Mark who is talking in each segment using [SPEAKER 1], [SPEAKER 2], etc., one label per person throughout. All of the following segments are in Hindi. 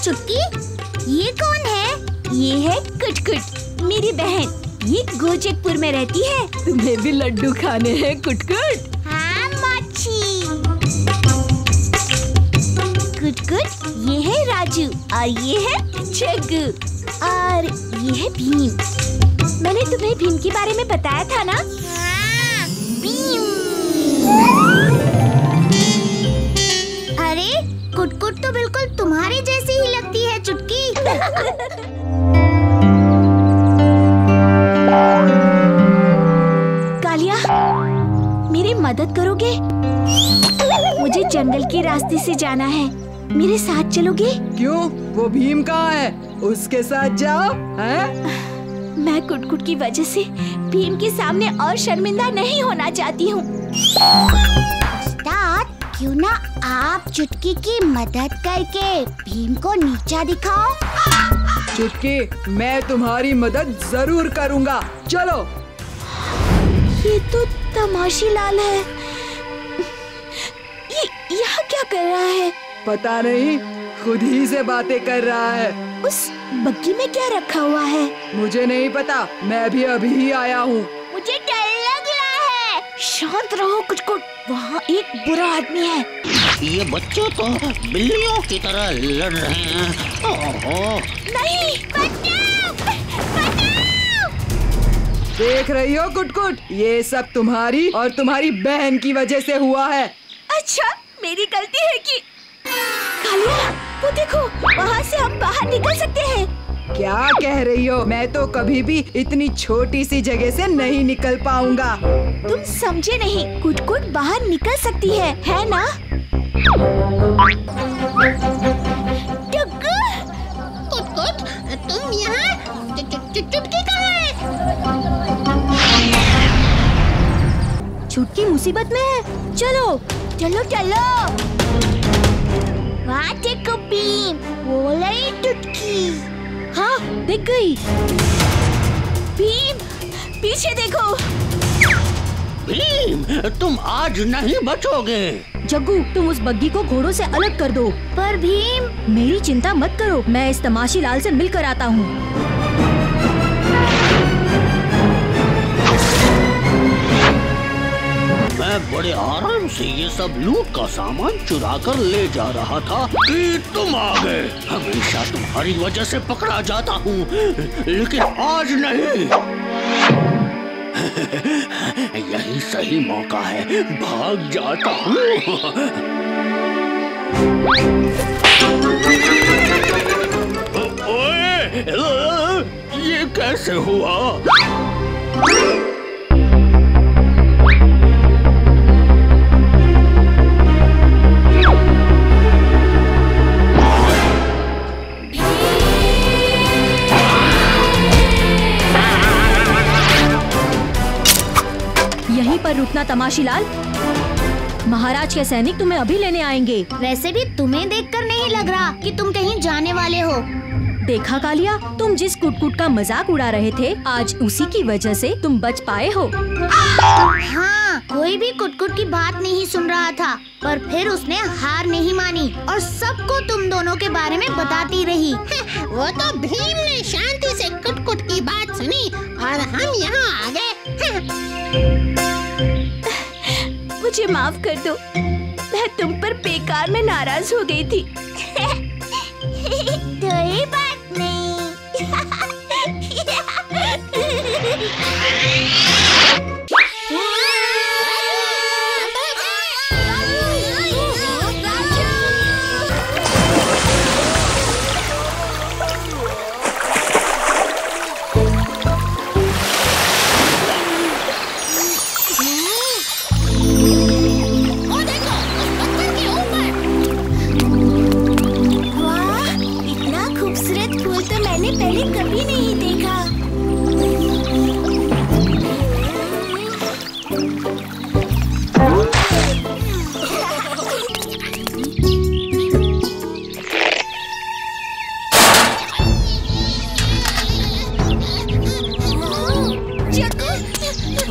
[SPEAKER 1] चुटकी, ये कौन है? ये है कुटकुट, मेरी बहन। ये गोचकपुर में रहती है।
[SPEAKER 2] तुम्हें भी लड्डू खाने हैं कुटकुट?
[SPEAKER 1] हाँ माची। कुटकुट, ये है राजू और ये है जग्गू और ये है भीम। मैंने तुम्हें भीम के बारे में बताया था ना? हाँ, भीम। अरे कुटकुट तो बिल्कुल तुम्हारे जैसी ही लगती है चुटकी। कालिया, मेरी मदद करोगे? मुझे जंगल के रास्ते से जाना है, मेरे साथ चलोगे?
[SPEAKER 3] क्यों? वो भीम कहाँ है? उसके साथ जाओ। हैं?
[SPEAKER 1] मैं कुटकुट की वजह से भीम के सामने और शर्मिंदा नहीं होना चाहती हूँ। उस्ताद, क्यों ना आप चुटकी की मदद करके भीम को नीचा दिखाओ?
[SPEAKER 3] चुटकी, मैं तुम्हारी मदद जरूर करूँगा। चलो।
[SPEAKER 1] ये तो तमाशी लाल है। ये यहाँ क्या कर रहा है?
[SPEAKER 3] पता नहीं, खुद ही से बातें कर रहा है।
[SPEAKER 1] उस बग्गी में क्या रखा हुआ है?
[SPEAKER 3] मुझे नहीं पता, मैं भी अभी ही आया हूँ।
[SPEAKER 1] मुझे डर लग रहा है। शांत रहो कुटकुट, वहाँ एक बुरा आदमी है।
[SPEAKER 4] ये बच्चे तो बिल्लियों की तरह लड़ रहे हैं। ओहो।
[SPEAKER 1] नहीं, बचाओ! बचाओ!
[SPEAKER 3] देख रही हो कुटकुट, ये सब तुम्हारी और तुम्हारी बहन की वजह से हुआ है।
[SPEAKER 1] अच्छा, मेरी गलती है कि कालिया, वो देखो, वहाँ से हम बाहर निकल सकते हैं।
[SPEAKER 3] क्या कह रही हो? मैं तो कभी भी इतनी छोटी सी जगह से नहीं निकल पाऊंगा।
[SPEAKER 1] तुम समझे नहीं, कुटकुट बाहर निकल सकती है ना? कुटकुट, तुम यहाँ? चुटकी कहाँ है?
[SPEAKER 2] चुटकी मुसीबत में है। चलो
[SPEAKER 1] चलो चलो। वहाँ देखो भीम, वो रही चुटकी।
[SPEAKER 2] हाँ, दिख गई।
[SPEAKER 1] भीम, पीछे देखो।
[SPEAKER 4] भीम, तुम आज नहीं बचोगे।
[SPEAKER 2] जग्गू, तुम उस बग्गी को घोड़ों से अलग कर दो।
[SPEAKER 1] पर भीम,
[SPEAKER 2] मेरी चिंता मत करो, मैं इस तमाशी लाल से मिलकर आता हूँ।
[SPEAKER 4] मैं बड़े आराम से ये सब लूट का सामान चुरा कर ले जा रहा था कि तुम आ गए। हमेशा तुम्हारी वजह से पकड़ा जाता हूँ, लेकिन आज नहीं। यही सही मौका है, भाग जाता हूँ। ओए, ये कैसे हुआ?
[SPEAKER 2] यहीं पर रुकना तमाशीलाल, महाराज के सैनिक तुम्हें अभी लेने आएंगे।
[SPEAKER 1] वैसे भी तुम्हें देखकर नहीं लग रहा कि तुम कहीं जाने वाले हो।
[SPEAKER 2] देखा कालिया, तुम जिस कुटकुट का मजाक उड़ा रहे थे, आज उसी की वजह से तुम बच पाए हो।
[SPEAKER 1] हाँ, कोई भी कुटकुट की बात नहीं सुन रहा था, पर फिर उसने हार नहीं मानी और सबको तुम दोनों के बारे में बताती रही।
[SPEAKER 5] वो तो भीम ने शांति से कुटकुट की बात सुनी और हम यहाँ आ गए।
[SPEAKER 1] मुझे माफ कर दो, मैं तुम पर बेकार में नाराज हो गई थी। कोई बात नहीं। पहले कभी नहीं देखा।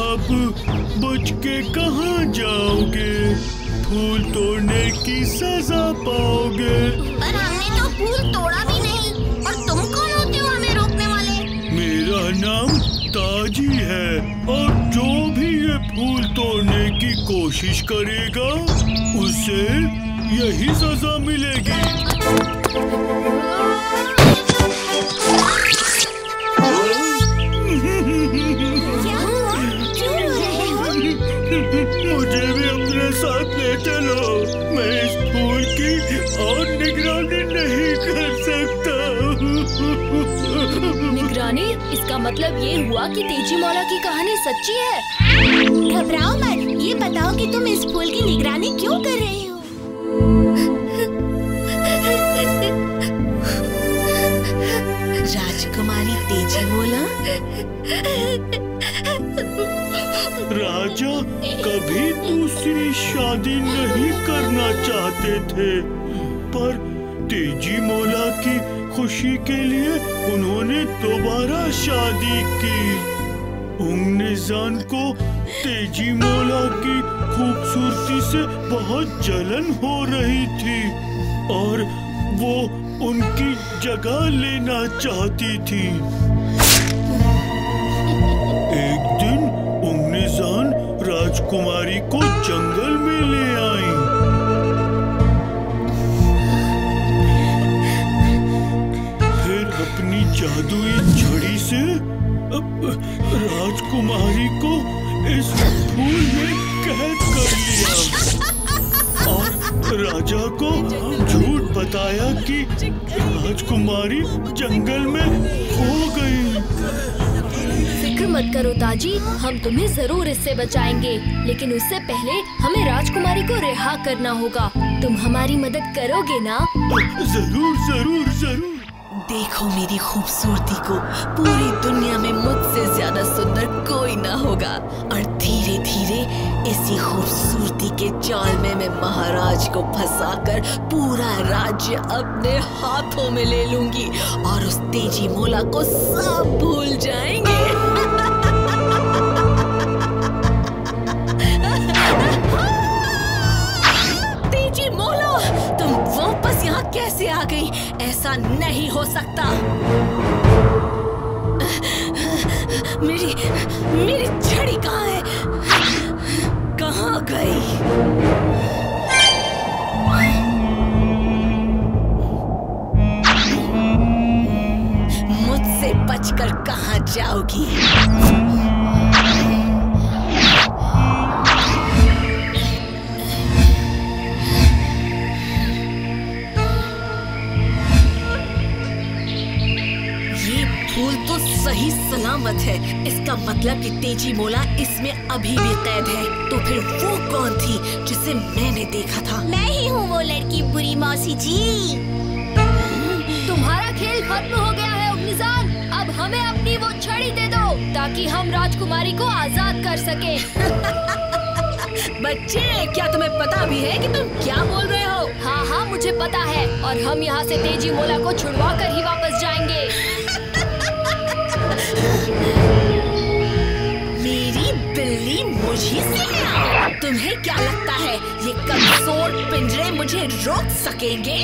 [SPEAKER 6] अब बच के कहाँ जाओगे? फूल तोड़ने की सजा पाओगे।
[SPEAKER 5] पर हमने तो फूल तोड़ा भी नहीं, और तुम कौन होते हो हमें रोकने वाले?
[SPEAKER 6] मेरा नाम ताजी है, और जो भी ये फूल तोड़ने की कोशिश करेगा उसे यही सजा मिलेगी। मुझे भी अपने साथ ले चलो, मैं इस फूल की और निगरानी नहीं कर सकता।
[SPEAKER 2] निगरानी? इसका मतलब ये हुआ कि तेजी मौला की कहानी सच्ची है।
[SPEAKER 1] घबराओ मत, ये बताओ कि तुम इस फूल की निगरानी क्यों कर रहे हो?
[SPEAKER 5] राजकुमारी तेजी मौला,
[SPEAKER 6] राजा कभी दूसरी शादी नहीं करना चाहते थे, पर तेजी मौला की खुशी के लिए उन्होंने दोबारा शादी की। उंगनिजान को तेजी मौला की खूबसूरती से बहुत जलन हो रही थी और वो उनकी जगह लेना चाहती थी। एक दिन उंगनिजान राजकुमारी को जंगल में ले आई। फिर अपनी जादुई छड़ी से राजकुमारी को इस फूल में कैद कर लिया और राजा को झूठ बताया कि राजकुमारी जंगल में खो गई।
[SPEAKER 2] फिक्र मत करो ताजी, हम तुम्हें जरूर इससे बचाएंगे, लेकिन उससे पहले हमें राजकुमारी को रिहा करना होगा। तुम हमारी मदद करोगे ना?
[SPEAKER 6] जरूर जरूर जरूर।
[SPEAKER 7] देखो मेरी खूबसूरती को, पूरी दुनिया में मुझसे ज्यादा सुंदर कोई ना होगा, और धीरे धीरे इसी खूबसूरती के जाल में मैं महाराज को फंसाकर पूरा राज्य अपने हाथों में ले लूंगी और उस तेजी मौला को सब भूल जाएंगे। तेजी मौला, तुम वापस यहाँ कैसे आ गई? ऐसा नहीं हो सकता। मेरी छड़ी कहाँ है? कहाँ गई? मुझसे बचकर कहाँ जाओगी? सही सलामत है, इसका मतलब कि तेजी मौला इसमें अभी भी कैद है। तो फिर वो कौन थी जिसे मैंने देखा था?
[SPEAKER 1] मैं ही हूँ वो लड़की, बुरी मौसी जी।
[SPEAKER 2] तुम्हारा खेल खत्म हो गया है उंगनिजान। अब हमें अपनी वो छड़ी दे दो ताकि हम राजकुमारी को आजाद कर सके।
[SPEAKER 7] बच्चे, क्या तुम्हें पता भी है कि तुम क्या बोल रहे हो?
[SPEAKER 2] हाँ हाँ, मुझे पता है, और हम यहाँ से तेजी मौला को छुड़वा कर ही वापस जाएंगे।
[SPEAKER 7] मेरी बिल्ली मुझे से मिला। तुम्हें क्या लगता है ये कमजोर पिंजरे मुझे रोक सकेंगे?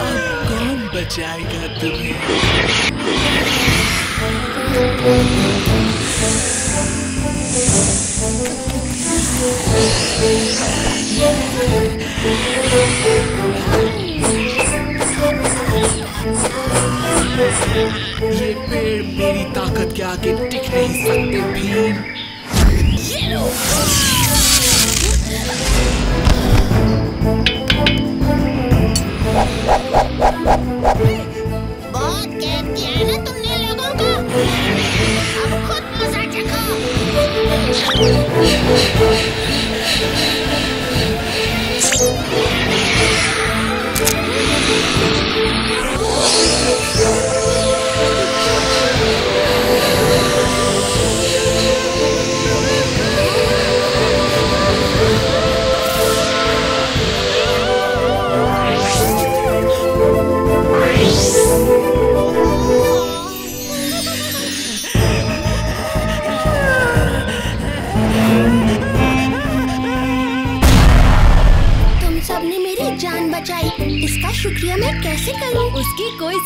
[SPEAKER 8] अब कौन बचाएगा तुम्हें? ये पेड़ मेरी ताकत के आगे टिक नहीं सकते भीम।
[SPEAKER 7] ये लो।
[SPEAKER 5] बहुत कैद किया है ना तुमने लोगों को, अब खुद मजा चखो।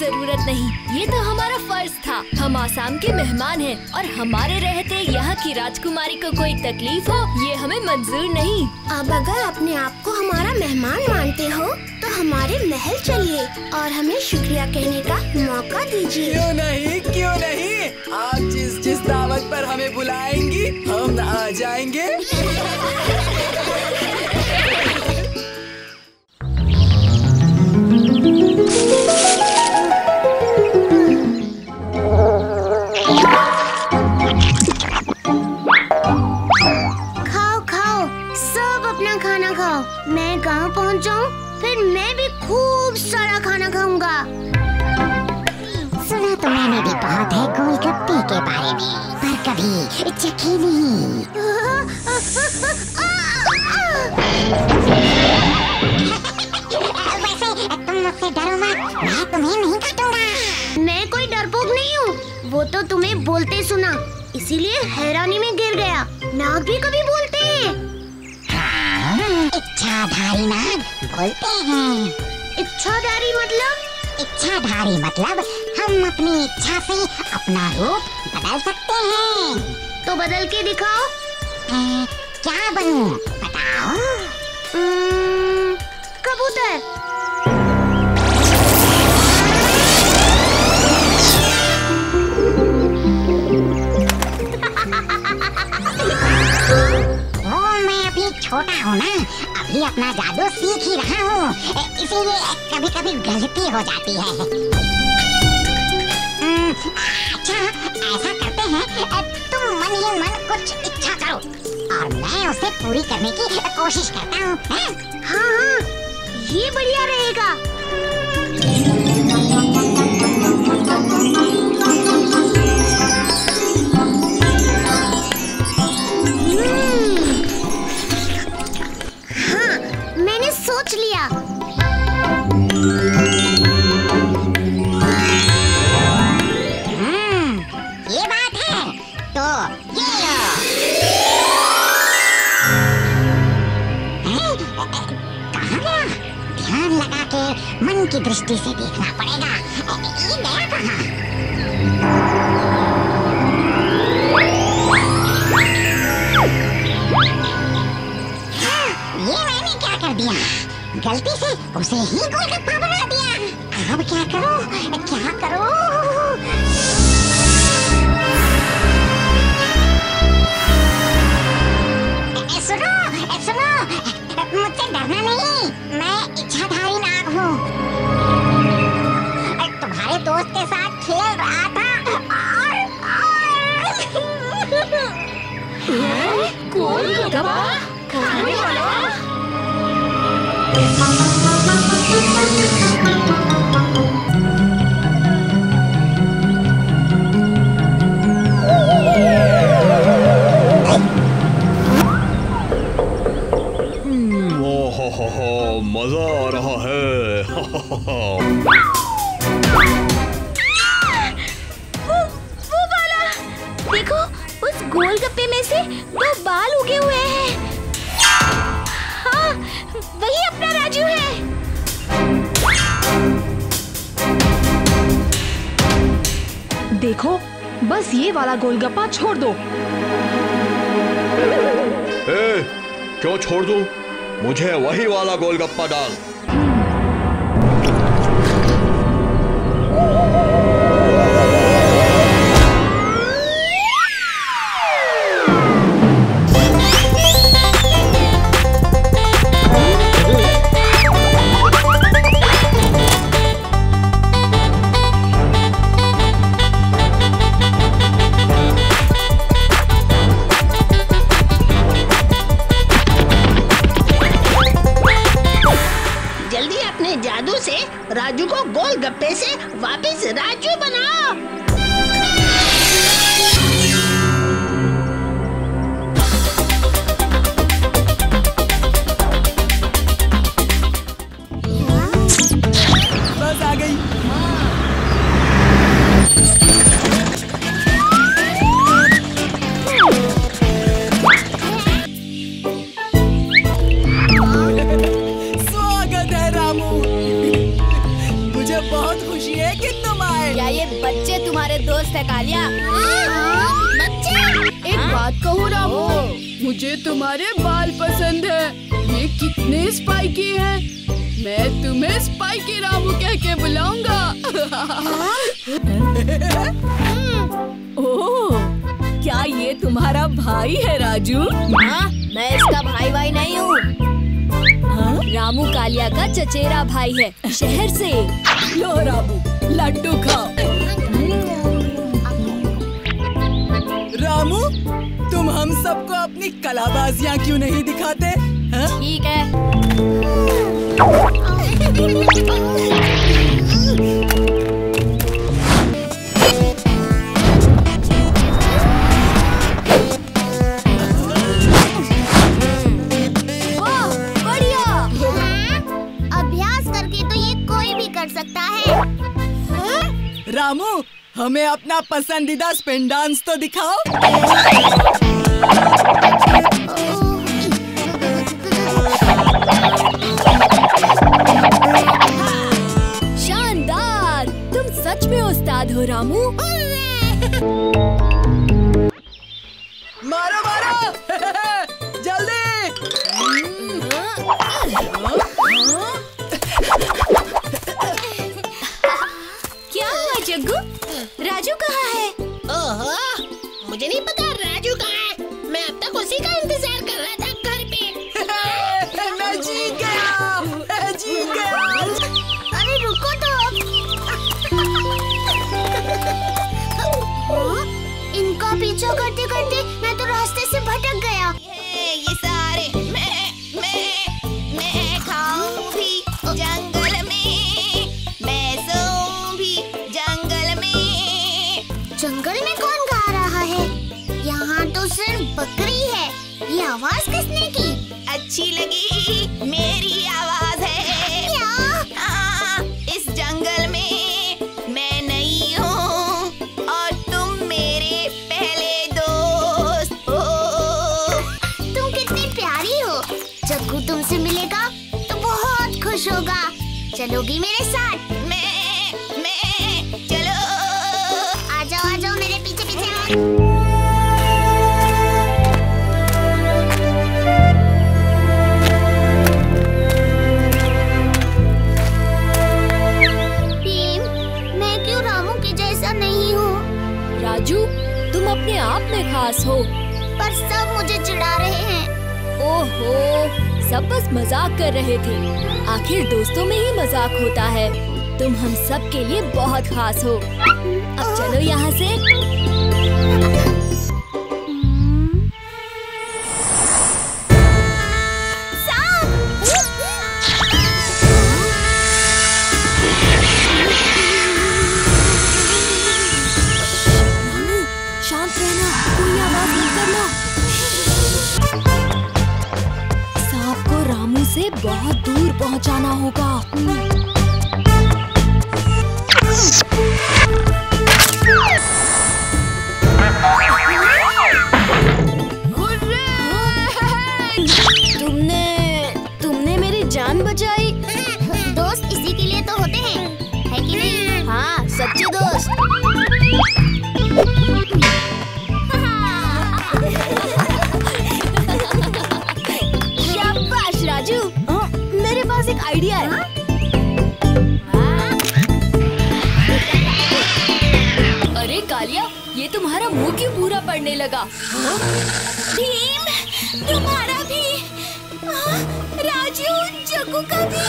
[SPEAKER 2] जरूरत नहीं, ये तो हमारा फर्ज था। हम आसाम के मेहमान हैं और हमारे रहते यहाँ की राजकुमारी को कोई तकलीफ हो ये हमें मंजूर नहीं।
[SPEAKER 1] अब अगर अपने आप को हमारा मेहमान मानते हो तो हमारे महल चलिए और हमें शुक्रिया कहने का मौका दीजिए।
[SPEAKER 8] क्यों नहीं, क्यों नहीं। आप जिस दावत पर हमें बुलाएंगी हम आ जाएंगे।
[SPEAKER 1] खाओ खाओ, सब अपना खाना खाओ। मैं गांव पहुंच जाऊं, फिर मैं भी खूब सारा खाना खाऊंगा।
[SPEAKER 9] सुना तो मैंने भी बहुत है गोलगप्पे के बारे में, पर कभी चखी नहीं। वैसे तुम मुझसे डरो मत, मैं तुम्हें नहीं काटूंगा।
[SPEAKER 1] मैं कोई डरपोक नहीं हूँ, वो तो तुम्हें बोलते सुना, इसीलिए हैरानी में गिर गया। नाग भी कभी बोलते हैं।
[SPEAKER 9] इच्छाधारी नाग बोलते हैं।
[SPEAKER 1] इच्छाधारी मतलब?
[SPEAKER 9] इच्छाधारी मतलब हम अपनी इच्छा से अपना रूप बदल सकते हैं।
[SPEAKER 1] तो बदल के दिखाओ।
[SPEAKER 9] क्या बनूं बताओ?
[SPEAKER 1] कबूतर।
[SPEAKER 9] मैं अभी छोटा हूँ ना, अभी अपना जादू सीख ही रहा हूँ, इसीलिए कभी कभी गलती हो जाती है। अच्छा ऐसा करते हैं, तुम मन ही मन कुछ इच्छा करो और मैं उसे पूरी करने की कोशिश करता हूँ।
[SPEAKER 1] हाँ, ये बढ़िया रहेगा। हाँ, मैंने सोच लिया।
[SPEAKER 9] ये बात है, तो ये लो। कहाँ गया? ध्यान लगा के मन की दृष्टि से देखना पड़ेगा। ये गया कहाँ? ये मैंने क्या कर दिया? गलती से उसे ही गोलगप्पा बना दिया। अब क्या करूं? क्या करूं? सुनो, मुझसे डरना नहीं, मैं इच्छाधारी नाग हूँ। तुम्हारे दोस्त के साथ खेल रहा था और
[SPEAKER 2] गोलगप्पा खाने वाला?
[SPEAKER 6] मजा आ रहा है।
[SPEAKER 1] वो वाला देखो, उस गोलगप्पे में से 2 बाल उगे हुए हैं। हाँ, वही अपना राजू है।
[SPEAKER 10] देखो, बस ये वाला गोलगप्पा छोड़ दो।
[SPEAKER 6] क्यों छोड़ दूं? मुझे वही वाला गोलगप्पा डाल।
[SPEAKER 2] बच्चे तुम्हारे दोस्त है कालिया।
[SPEAKER 5] बच्चे?
[SPEAKER 11] एक बात कहूँ रामू, मुझे तुम्हारे बाल पसंद है। ये कितने स्पाइकी हैं। मैं तुम्हें स्पाइकी रामू कह के बुलाऊंगा।
[SPEAKER 7] ओह, क्या ये तुम्हारा भाई है राजू?
[SPEAKER 2] हाँ, मैं इसका भाई नहीं हूँ। रामू कालिया का चचेरा भाई है, शहर से।
[SPEAKER 7] लो रामू, लड्डू खाओ। रामू, तुम हम सबको अपनी कलाबाजियाँ क्यों नहीं दिखाते?
[SPEAKER 2] ठीक है।
[SPEAKER 7] रामू, हमें अपना पसंदीदा स्पिन डांस तो दिखाओ।
[SPEAKER 2] शानदार, तुम सच में उस्ताद हो रामू।
[SPEAKER 7] मारो मारो, जल्दी।
[SPEAKER 2] जग्गू, राजू कहाँ है?
[SPEAKER 5] ओहो, मुझे नहीं पता राजू कहाँ है। मैं अब तक उसी का इंतजार कर रहा था घर पे।
[SPEAKER 7] मैं जीत गया।
[SPEAKER 9] अरे रुको तो अब। इनका पीछा करते करते मैं तो रास्ते से भटक गया।
[SPEAKER 12] ये सारे मैं खाऊंगी जंगल में, मैं सोऊंगी जंगल में।
[SPEAKER 9] जंगल में कौन गा रहा है? यहाँ तो सिर्फ बकरी है। ये आवाज किसने की?
[SPEAKER 12] अच्छी लगी मेरी आवाज है।
[SPEAKER 9] क्या?
[SPEAKER 12] हाँ, इस जंगल में मैं नई हूँ और तुम मेरे पहले दोस्त हो।
[SPEAKER 9] तुम कितनी प्यारी हो। जग्गू तुमसे मिलेगा तो बहुत खुश होगा। चलोगी मेरे साथ?
[SPEAKER 12] मैं चलो।
[SPEAKER 9] आ जाओ मेरे पीछे पीछे।
[SPEAKER 2] राजू, तुम अपने आप में खास हो।
[SPEAKER 9] पर सब मुझे चिढ़ा रहे हैं।
[SPEAKER 2] ओहो, सब बस मजाक कर रहे थे। आखिर दोस्तों में ही मजाक होता है। तुम हम सब के लिए बहुत खास हो। अब चलो यहाँ से। शांत रहना, कोई आवाज मत करना। सांप को रामू से बहुत दूर पहुंचाना होगा। तुमने मेरी जान बचाई।
[SPEAKER 9] दोस्त इसी के लिए तो होते हैं, है कि नहीं?
[SPEAKER 2] हाँ, सच्चे दोस्त। शाबाश राजू, मेरे पास एक आइडिया है। अरे कालिया, ये तुम्हारा मुंह क्यों पूरा पड़ने लगा?
[SPEAKER 12] भीम, तुम्हारा भी। राजू, जग्गू का भी।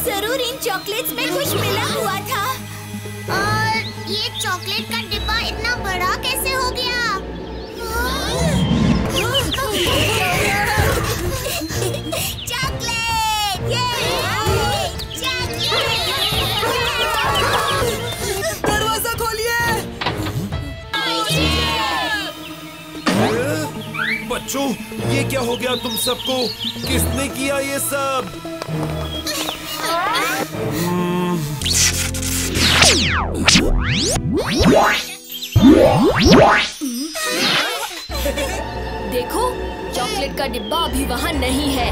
[SPEAKER 12] जरूर इन चॉकलेट्स में कुछ मिला हुआ था।
[SPEAKER 9] और ये चॉकलेट का डिब्बा इतना बड़ा कैसे हो गया?
[SPEAKER 12] चॉकलेट!
[SPEAKER 7] दरवाजा खोलिए।
[SPEAKER 13] बच्चों, ये क्या हो गया तुम सबको? किसने किया ये सब?
[SPEAKER 2] देखो, चॉकलेट का डिब्बा अभी वहाँ नहीं है।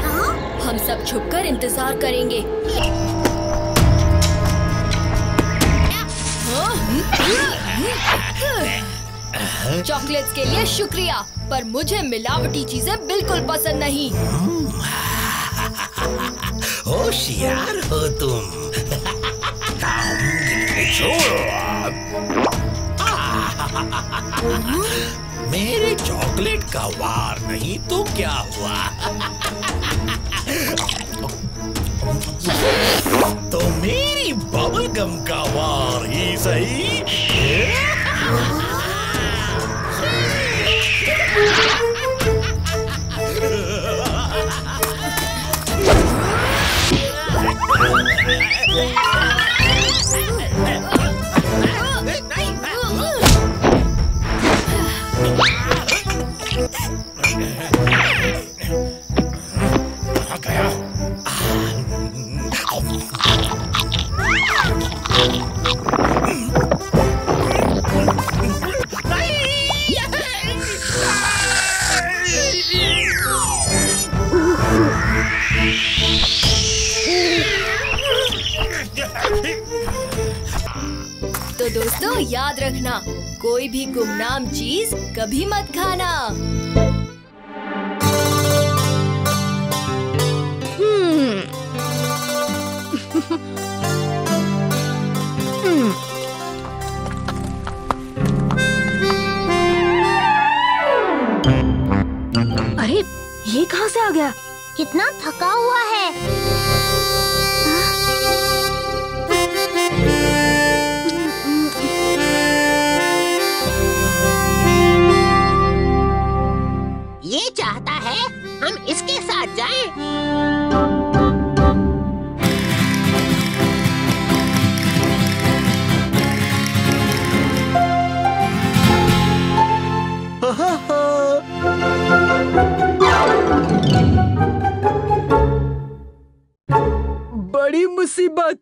[SPEAKER 2] हम सब छुपकर इंतजार करेंगे। चॉकलेट्स के लिए शुक्रिया, पर मुझे मिलावटी चीजें बिल्कुल पसंद नहीं।
[SPEAKER 14] होशियार हो तुम। मेरे चॉकलेट का वार नहीं तो क्या हुआ? तो मेरी बबल गम का वार ही सही।
[SPEAKER 2] तो दोस्तों याद रखना, कोई भी गुमनाम चीज कभी मत खाना।
[SPEAKER 10] अरे ये कहाँ से आ गया?
[SPEAKER 1] कितना थका हुआ है।
[SPEAKER 5] ये चाहता है हम इसके साथ जाएं।
[SPEAKER 3] बड़ी मुसीबत।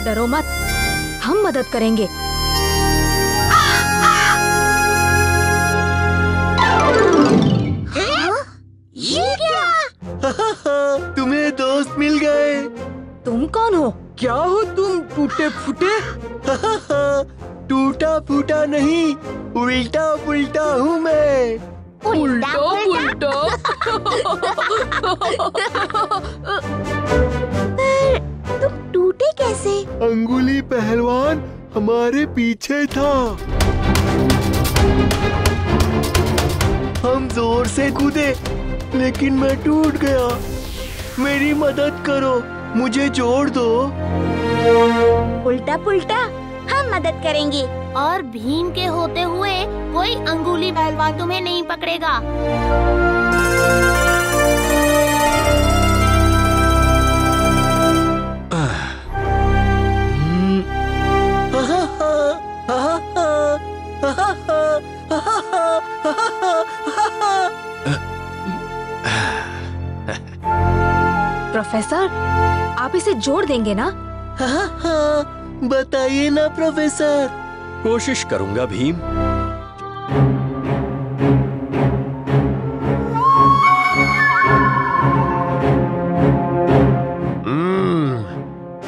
[SPEAKER 10] डरो मत, हम मदद करेंगे।
[SPEAKER 5] ये क्या?
[SPEAKER 15] तुम्हें दोस्त मिल गए।
[SPEAKER 10] तुम कौन हो?
[SPEAKER 3] क्या हो तुम टूटे फूटे?
[SPEAKER 15] टूटा फूटा नहीं, उल्टा पुल्टा हूँ मैं।
[SPEAKER 11] उल्टा पुल्टा?
[SPEAKER 1] तुम टूटे कैसे?
[SPEAKER 15] अंगुली पहलवान हमारे पीछे था। हम जोर से कूदे, लेकिन मैं टूट गया। मेरी मदद करो, मुझे जोड़ दो।
[SPEAKER 1] उल्टा पुल्टा, हम मदद करेंगे। और भीम के होते हुए कोई अंगुली पहलवान तुम्हें नहीं पकड़ेगा।
[SPEAKER 10] प्रोफेसर, आप इसे जोड़ देंगे ना?
[SPEAKER 15] हाँ, बताइए ना प्रोफेसर।
[SPEAKER 16] कोशिश करूंगा भीम।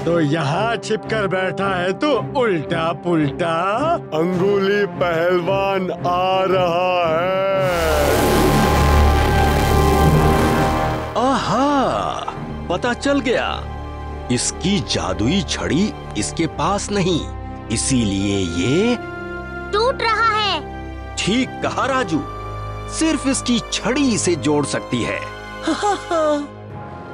[SPEAKER 17] तो यहाँ छिपकर बैठा है तो उल्टा पुल्टा।
[SPEAKER 6] अंगुली पहलवान आ रहा है।
[SPEAKER 16] आहा, पता चल गया। इसकी जादुई छड़ी इसके पास नहीं, इसीलिए ये
[SPEAKER 1] टूट रहा है।
[SPEAKER 16] ठीक कहा राजू, सिर्फ इसकी छड़ी इसे जोड़ सकती है।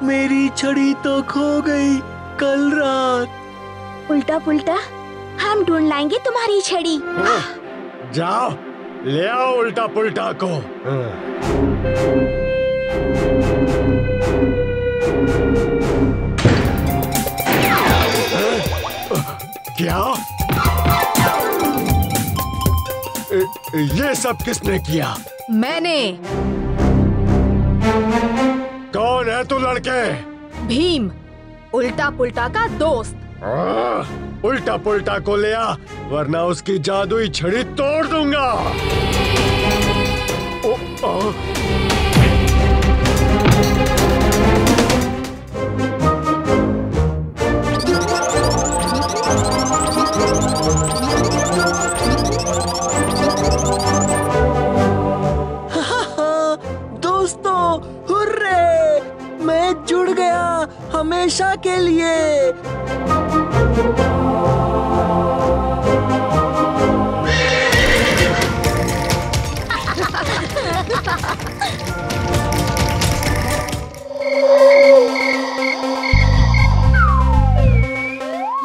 [SPEAKER 15] मेरी छड़ी तो खो गई कल रात।
[SPEAKER 1] उल्टा पुल्टा, हम ढूंढ लाएंगे तुम्हारी छड़ी।
[SPEAKER 17] जाओ ले आओ उल्टा पुल्टा को। क्या? ये सब किसने किया?
[SPEAKER 10] मैंने।
[SPEAKER 17] कौन है तू लड़के?
[SPEAKER 10] भीम, उल्टा पुल्टा का दोस्त।
[SPEAKER 17] उल्टा पुल्टा को ले आ, वरना उसकी जादुई छड़ी तोड़ दूंगा।
[SPEAKER 15] जुड़ गया हमेशा के लिए।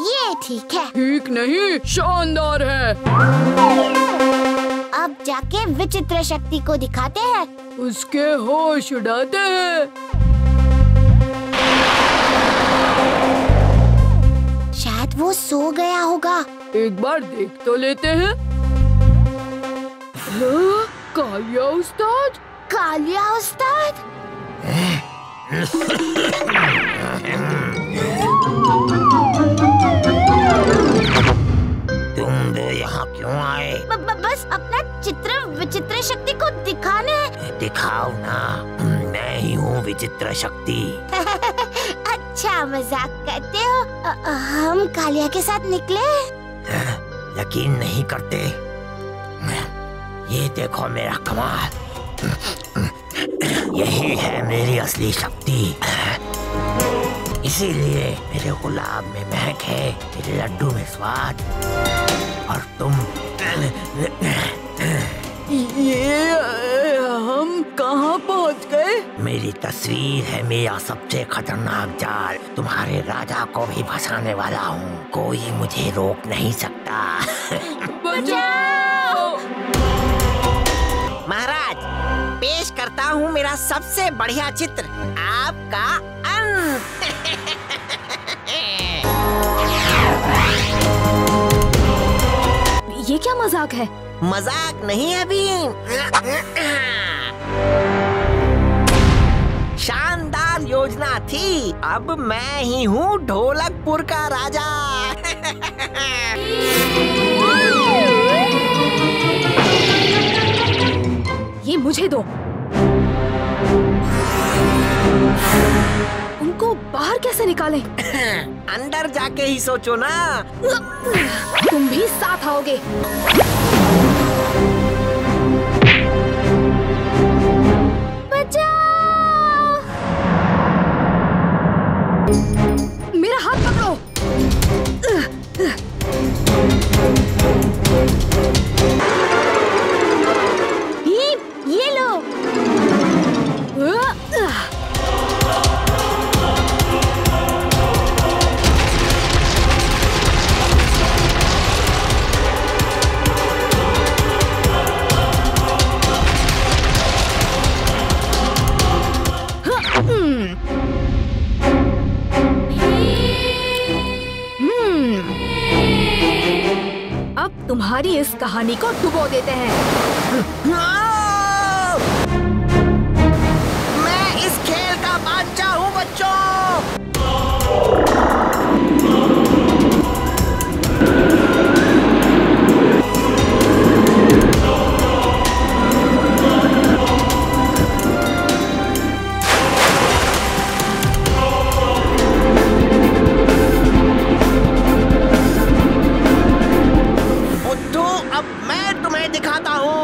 [SPEAKER 1] ये ठीक है।
[SPEAKER 11] ठीक नहीं, शानदार है।
[SPEAKER 1] अब जाके विचित्र शक्ति को दिखाते हैं।
[SPEAKER 11] उसके होश उड़ाते हैं।
[SPEAKER 1] शायद वो सो गया होगा।
[SPEAKER 11] एक बार देख तो लेते हैं। हाँ, कालिया उस्ताद।
[SPEAKER 1] कालिया उस्ताद।
[SPEAKER 14] तुम दो यहाँ क्यों आए?
[SPEAKER 1] बस अपना चित्र विचित्र शक्ति को दिखाने।
[SPEAKER 14] दिखाओ ना, मैं ही हूँ विचित्र शक्ति।
[SPEAKER 1] अच्छा मजाक करते हो। हम कालिया के साथ निकले।
[SPEAKER 14] यकीन नहीं करते? ये देखो मेरा कमाल। यही है मेरी असली शक्ति। इसीलिए मेरे गुलाब में महक है, मेरे लड्डू में स्वाद, और तुम
[SPEAKER 11] ये हम कहाँ पहुँच गए?
[SPEAKER 14] मेरी तस्वीर है मेरा सबसे खतरनाक जाल। तुम्हारे राजा को भी फंसाने वाला हूँ। कोई मुझे रोक नहीं सकता।
[SPEAKER 11] बचाओ!
[SPEAKER 5] महाराज, पेश करता हूँ मेरा सबसे बढ़िया चित्र, आपका अंत।
[SPEAKER 10] ये क्या मजाक है?
[SPEAKER 5] मजाक नहीं है भीम। शानदार योजना थी। अब मैं ही हूँ ढोलकपुर का राजा।
[SPEAKER 10] ये मुझे दो। उनको बाहर कैसे निकालें?
[SPEAKER 5] अंदर जाके ही सोचो ना।
[SPEAKER 10] तुम भी साथ आओगे।
[SPEAKER 1] बचाओ!
[SPEAKER 10] मेरा हाथ पकड़ो।
[SPEAKER 1] भीम, ये लो।
[SPEAKER 10] अब तुम्हारी इस कहानी को डुबो देते हैं।
[SPEAKER 5] मैं इस खेल का बादशाह हूँ बच्चों। बुद्धू, अब मैं तुम्हें दिखाता हूँ।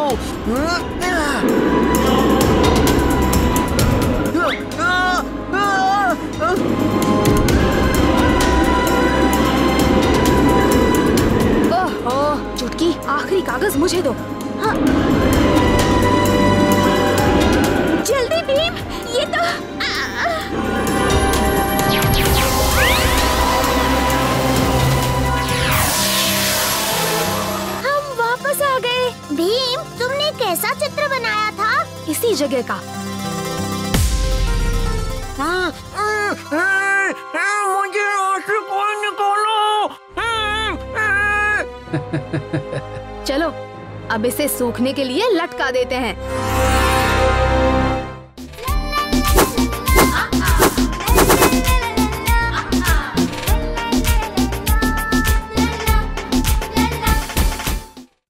[SPEAKER 10] ओह, चुटकी, आखिरी कागज मुझे दो।
[SPEAKER 1] हाँ। जल्दी भीम, ये तो हम वापस आ गए। भीम, तुमने कैसा चित्र बनाया था?
[SPEAKER 10] इसी जगह का।
[SPEAKER 5] मुझे आंसू कौन निकालो।
[SPEAKER 10] चलो, अब इसे सूखने के लिए लटका देते हैं।